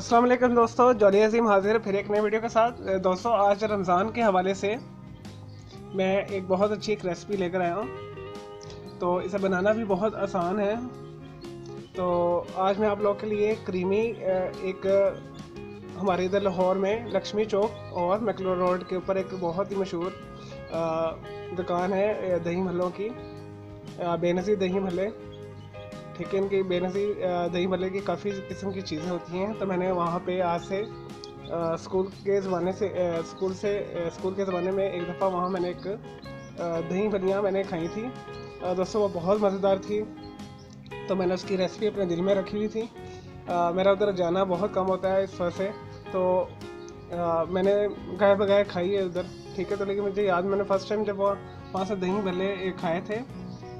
अस्सलाम वालेकुम दोस्तों, जॉली अजीम हाजिर फिर एक नए वीडियो के साथ। दोस्तों, आज रमज़ान के हवाले से मैं एक बहुत अच्छी एक रेसिपी लेकर आया हूँ। तो इसे बनाना भी बहुत आसान है। तो आज मैं आप लोगों के लिए क्रीमी एक हमारे इधर लाहौर में लक्ष्मी चौक और मैकलो रोड के ऊपर एक बहुत ही मशहूर दुकान है दही भल्लों की, बेनज़ीर दही भल्ले। ठीक है, इनकी बेनज़ीर दही भल्ले की काफ़ी किस्म की चीज़ें होती हैं। तो मैंने वहाँ पे आज से स्कूल के ज़माने में एक दफ़ा वहाँ मैंने एक दही भल्लियाँ मैंने खाई थी। दोस्तों, वो बहुत मज़ेदार थी। तो मैंने उसकी रेसिपी अपने दिल में रखी हुई थी। मेरा उधर जाना बहुत कम होता है इस वजह से, तो मैंने गाय बगाए खाई है उधर। ठीक है, तो लेकिन मुझे याद, मैंने फ़र्स्ट टाइम जब वहाँ से दही भल्ले खाए थे,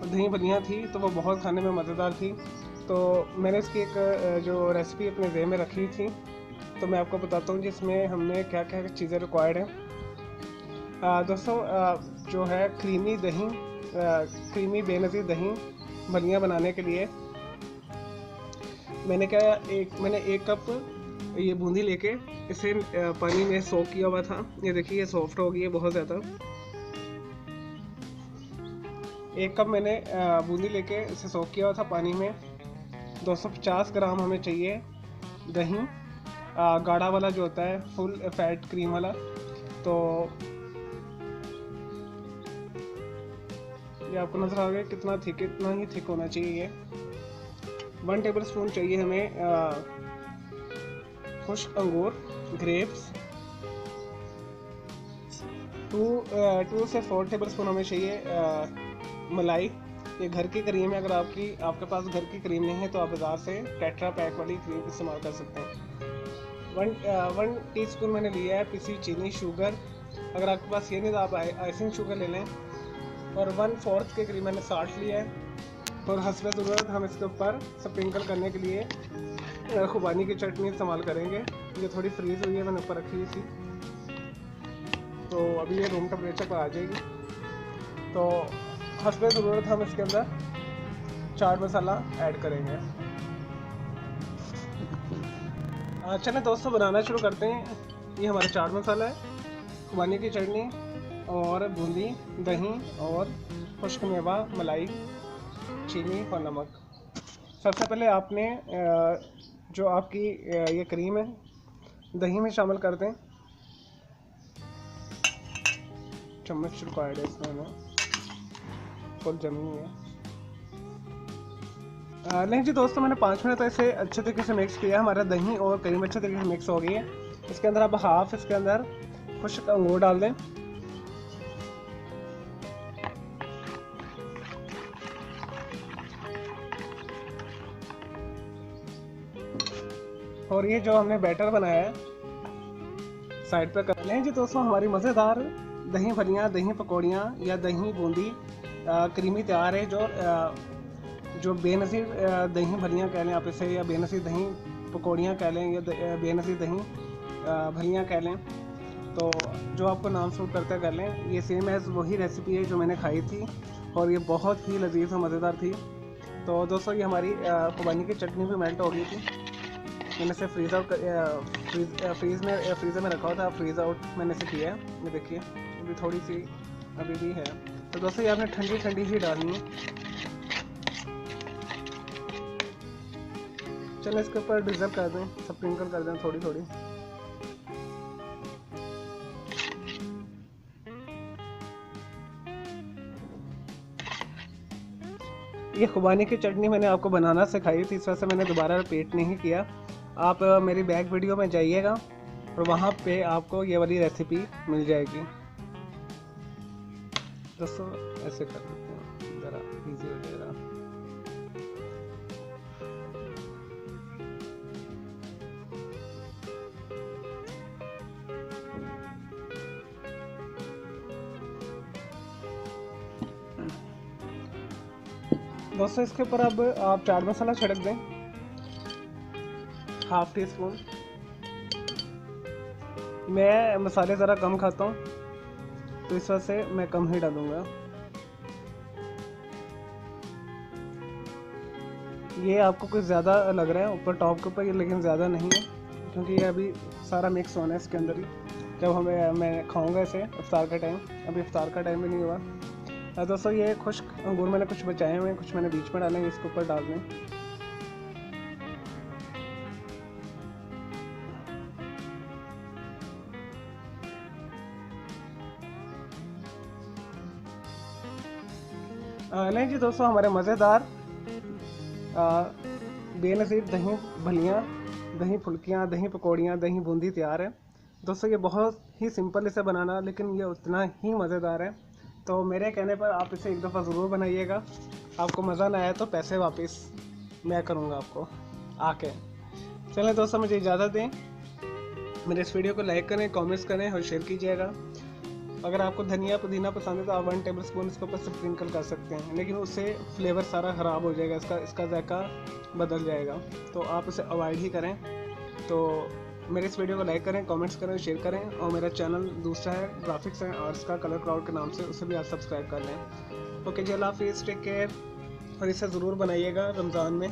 दही भल्लियाँ थी, तो वो बहुत खाने में मज़ेदार थी। तो मैंने इसकी एक जो रेसिपी अपने जेब में रखी थी, तो मैं आपको बताता हूँ जिसमें हमें क्या क्या चीज़ें रिक्वायर्ड हैं। दोस्तों, जो है क्रीमी बेनज़ीर दही भल्लियाँ बनाने के लिए मैंने एक कप ये बूंदी लेके इसे पानी में सोक किया हुआ था। ये देखिए, ये सॉफ्ट हो गई है बहुत ज़्यादा। एक कप मैंने बूंदी लेके इसे सोक किया हुआ था पानी में। 250 ग्राम हमें चाहिए दही, गाढ़ा वाला जो होता है, फुल फैट क्रीम वाला। तो ये आपको नज़र आ गया कितना ही थिक होना चाहिए ये। 1 टेबल स्पून चाहिए हमें खुश्क अंगूर, ग्रेप्स। 2 से 4 टेबल स्पून हमें चाहिए मलाई। ये घर की क्रीम है। अगर आपके पास घर की क्रीम नहीं है तो आप बाज़ार से टेट्रा पैक वाली क्रीम इस्तेमाल कर सकते हैं। 1 टीस्पून मैंने लिया है पिसी चीनी, शुगर। अगर आपके पास ये नहीं तो आप आइसिंग शुगर ले लें। और 1/4 के करीब मैंने साल्ट लिया है। और हस्बे ज़रूरत हम इसके ऊपर स्प्रिंकल करने के लिए खुबानी की चटनी इस्तेमाल करेंगे। ये थोड़ी फ्रीज़ हुई है, मैंने ऊपर रखी हुई थी, तो अभी ये रूम टेम्परेचर पर आ जाएगी। तो हस्बे ज़रूरत हम इसके अंदर चाट मसाला ऐड करेंगे। चलें दोस्तों, बनाना शुरू करते हैं। ये हमारा चाट मसाला है, खुबानी की चटनी और बूंदी, दही और खुश्क मेवा, मलाई, चीनी और नमक। सबसे पहले आपने जो आपकी ये क्रीम है दही में शामिल कर दें। चम्मच रिक्वायर्ड है इसमें, हमें फुल जमी है। नहीं जी दोस्तों, मैंने 5 मिनट इसे अच्छे तरीके से मिक्स किया। हमारा दही और क्रीम अच्छे तरीके से मिक्स हो गई है। इसके अंदर आप हाफ इसके अंदर खुश्क अंगूर डाल दें। और ये जो हमने बैटर बनाया है साइड पर कर लें जी दोस्तों। हमारी मज़ेदार दही भल्लियाँ, दही पकौड़ियाँ या दही बूंदी क्रीमी तैयार है। जो बेनज़ीर दही भल्लियाँ कह लें आप इसे, या बेनज़ीर दही पकौड़ियाँ कह लें, या बेनज़ीर दही भल्लियाँ कह लें, तो जो आपको नाम सूट करता है कर लें। ये सेम एज़ वही रेसिपी है जो मैंने खाई थी, और ये बहुत ही लजीज और मज़ेदार थी। तो दोस्तों, ये हमारी खुबानी की चटनी भी मेल्ट हो गई थी। मैंने इसे फ्रीज़र में रखा हुआ था। फ्रीज़ आउट मैंने इसे किया है। ये देखिए, अभी थोड़ी सी अभी भी है। तो दोस्तों, ये आपने ठंडी ठंडी ही डालनी है। चलो इसके ऊपर डिज़र्व कर दें, स्प्रिंकल कर दें थोड़ी थोड़ी। ये खुबानी की चटनी मैंने आपको बनाना सिखाई थी, इस वजह से मैंने दोबारा रिपीट नहीं किया। आप मेरी बैक वीडियो में जाइएगा और वहाँ पे आपको ये वाली रेसिपी मिल जाएगी। दोस्तों, ऐसे कर देते हैं, ज़रा इजी हो जाएगा। दोस्तों, इसके ऊपर अब आप चाट मसाला छिड़क दें, हाफ टी स्पून। मैं मसाले ज़रा कम खाता हूँ, तो इस वजह से मैं कम ही डालूँगा। ये आपको कुछ ज़्यादा लग रहा है ऊपर टॉप के ऊपर, ये लेकिन ज़्यादा नहीं है। क्योंकि ये अभी सारा मिक्स होना है इसके अंदर ही। जब मैं खाऊंगा इसे इफ्तार का टाइम, अभी इफ्तार का टाइम भी नहीं हुआ। दोस्तों ये खुश्क अंगूर मैंने कुछ बचाए हुए हैं, कुछ मैंने बीच में डाले हैं, इसके ऊपर डाल दें। नहीं जी दोस्तों, हमारे मज़ेदार बेनज़ीर दही भलियाँ, दही फुल्कियाँ, दही पकौड़ियाँ, दही बूंदी तैयार है। दोस्तों ये बहुत ही सिंपल इसे बनाना, लेकिन ये उतना ही मज़ेदार है। तो मेरे कहने पर आप इसे एक दफ़ा ज़रूर बनाइएगा। आपको मज़ा ना आया तो पैसे वापस मैं करूँगा आपको आके। चलें दोस्तों, मुझे इजाज़त दें। मेरे इस वीडियो को लाइक करें, कमेंट्स करें और शेयर कीजिएगा। अगर आपको धनिया पुदीना पसंद है तो आप 1 टेबलस्पून इसके ऊपर स्प्रिंकल कर सकते हैं, लेकिन उससे फ्लेवर सारा ख़राब हो जाएगा, इसका जायका बदल जाएगा, तो आप उसे अवॉइड ही करें। तो मेरे इस वीडियो को लाइक करें, कमेंट्स करें, शेयर करें। और मेरा चैनल दूसरा है ग्राफिक्स एंड आर्ट्स का, कलर क्राउड के नाम से, उसे भी आप सब्सक्राइब कर लें। ओके जी, अल्लाह हाफिज़, टेक केयर। और इसे ज़रूर बनाइएगा रमज़ान में।